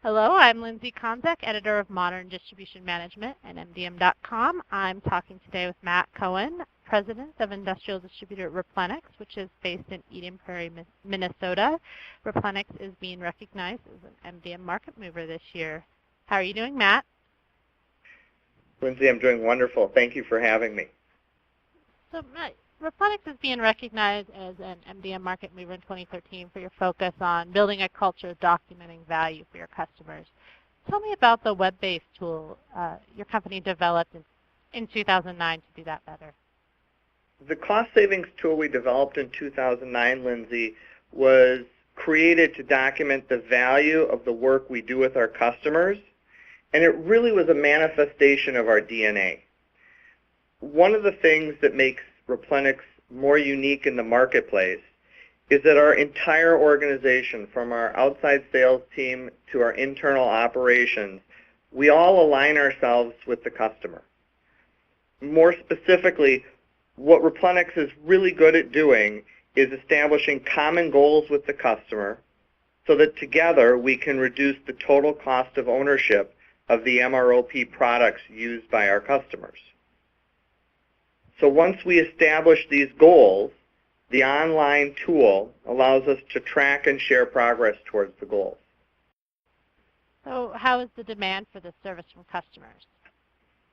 Hello, I'm Lindsay Konzek, editor of Modern Distribution Management and MDM.com. I'm talking today with Matt Cohen, president of industrial distributor Replenix, which is based in Eden Prairie, Minnesota. Replenix is being recognized as an MDM market mover this year. How are you doing, Matt? Lindsay, I'm doing wonderful. Thank you for having me. So, Matt, Replenix is being recognized as an MDM market mover in 2013 for your focus on building a culture of documenting value for your customers. Tell me about the web-based tool your company developed in 2009 to do that better. The cost savings tool we developed in 2009, Lindsay, was created to document the value of the work we do with our customers, and it really was a manifestation of our DNA. One of the things that makes Replenix more unique in the marketplace is that our entire organization, from our outside sales team to our internal operations, we all align ourselves with the customer. More specifically, what Replenix is really good at doing is establishing common goals with the customer so that together we can reduce the total cost of ownership of the MROP products used by our customers. So once we establish these goals, the online tool allows us to track and share progress towards the goals. So how is the demand for this service from customers?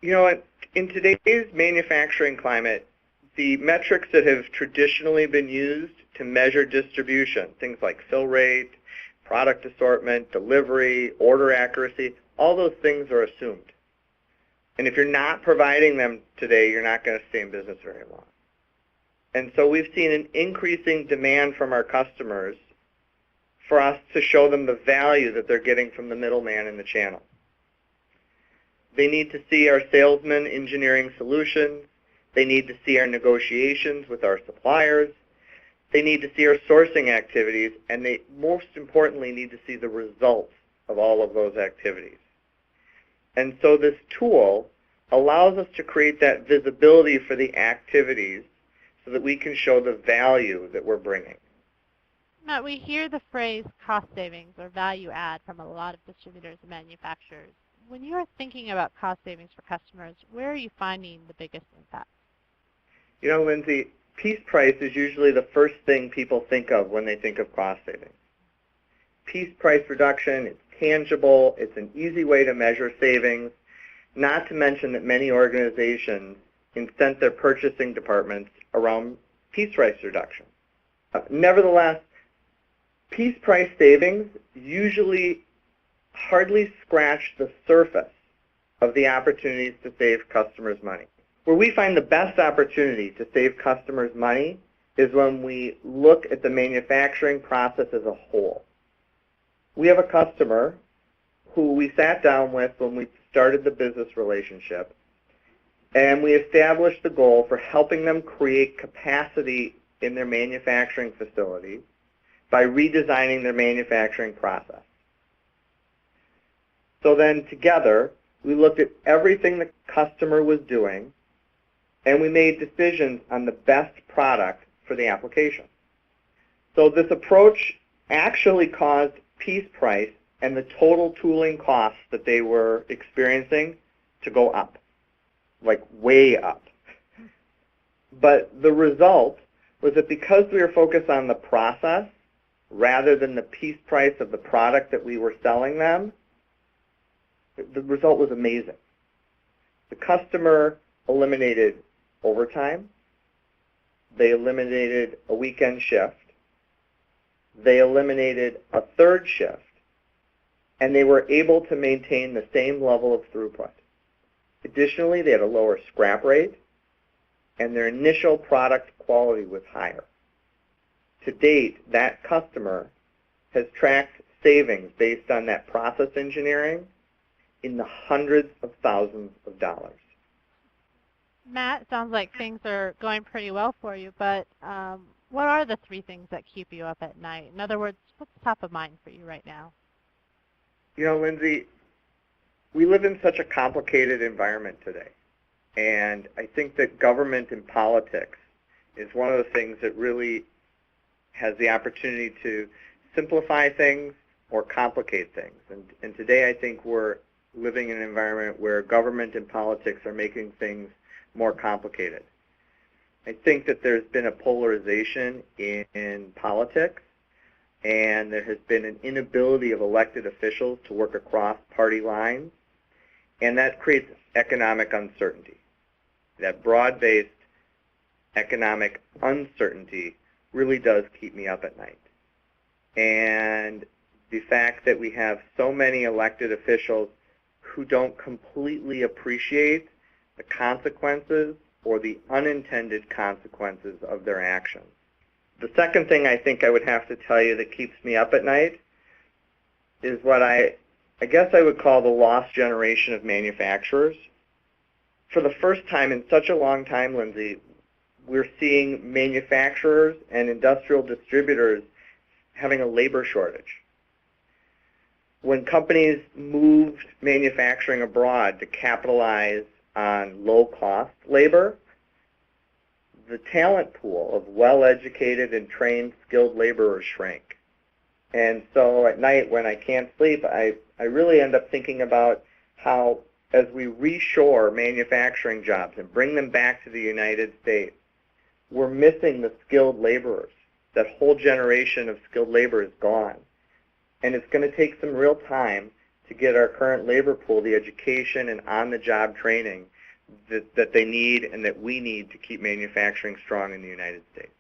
You know, in today's manufacturing climate, the metrics that have traditionally been used to measure distribution, things like fill rate, product assortment, delivery, order accuracy, all those things are assumed. And if you're not providing them today, you're not going to stay in business very long. And so we've seen an increasing demand from our customers for us to show them the value that they're getting from the middleman in the channel. They need to see our salesmen engineering solutions. They need to see our negotiations with our suppliers. They need to see our sourcing activities, and they most importantly need to see the results of all of those activities. And so this tool allows us to create that visibility for the activities so that we can show the value that we're bringing. Matt, we hear the phrase cost savings or value add from a lot of distributors and manufacturers. When you are thinking about cost savings for customers, where are you finding the biggest impact? You know, Lindsay, piece price is usually the first thing people think of when they think of cost savings. Piece price reduction, it's tangible, it's an easy way to measure savings, not to mention that many organizations incent their purchasing departments around piece price reduction. Nevertheless, piece price savings usually hardly scratch the surface of the opportunities to save customers money. Where we find the best opportunity to save customers money is when we look at the manufacturing process as a whole. We have a customer who we sat down with when we started the business relationship, and we established the goal for helping them create capacity in their manufacturing facility by redesigning their manufacturing process. So then together, we looked at everything the customer was doing, and we made decisions on the best product for the application. So this approach actually caused piece price and the total tooling costs that they were experiencing to go up, like way up. But the result was that because we were focused on the process rather than the piece price of the product that we were selling them, the result was amazing. The customer eliminated overtime. They eliminated a weekend shift. They eliminated a third shift. And they were able to maintain the same level of throughput. Additionally, they had a lower scrap rate, and their initial product quality was higher. To date, that customer has tracked savings based on that process engineering in the hundreds of thousands of dollars. Matt, it sounds like things are going pretty well for you, but what are the three things that keep you up at night? In other words, what's top of mind for you right now? You know, Lindsay, we live in such a complicated environment today, and I think that government and politics is one of the things that really has the opportunity to simplify things, or complicate things. And today I think we're living in an environment where government and politics are making things more complicated. I think that there's been a polarization in politics, and there has been an inability of elected officials to work across party lines, and that creates economic uncertainty. That broad-based economic uncertainty really does keep me up at night. And the fact that we have so many elected officials who don't completely appreciate the consequences or the unintended consequences of their actions. The second thing I think I would have to tell you that keeps me up at night is what I guess I would call the lost generation of manufacturers. For the first time in such a long time, Lindsay, we're seeing manufacturers and industrial distributors having a labor shortage. When companies moved manufacturing abroad to capitalize on low-cost labor, the talent pool of well-educated and trained skilled laborers shrank. And so at night when I can't sleep, I really end up thinking about how as we reshore manufacturing jobs and bring them back to the United States, we're missing the skilled laborers. That whole generation of skilled labor is gone. And it's going to take some real time to get our current labor pool the education and on-the-job training that they need and that we need to keep manufacturing strong in the United States.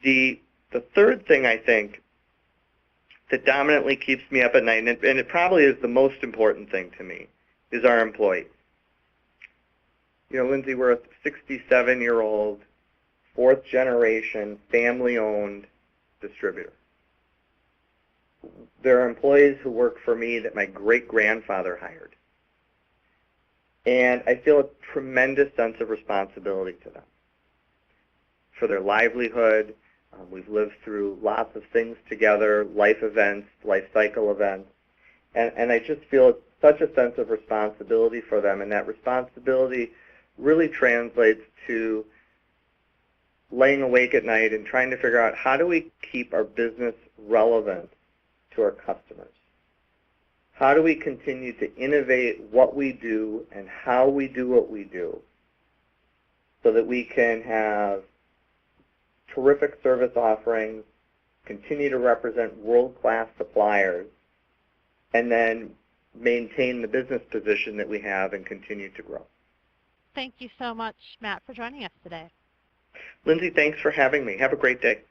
The third thing I think that dominantly keeps me up at night, and it probably is the most important thing to me, is our employees. You know, Lindsay, we're a 67-year-old, fourth-generation, family-owned distributor. There are employees who work for me that my great-grandfather hired. And I feel a tremendous sense of responsibility to them for their livelihood. We've lived through lots of things together, life events, life cycle events. And I just feel such a sense of responsibility for them. And that responsibility really translates to laying awake at night and trying to figure out how do we keep our business relevant to our customers? How do we continue to innovate what we do and how we do what we do so that we can have terrific service offerings, continue to represent world-class suppliers, and then maintain the business position that we have and continue to grow? Thank you so much, Matt, for joining us today. Lindsay, thanks for having me. Have a great day.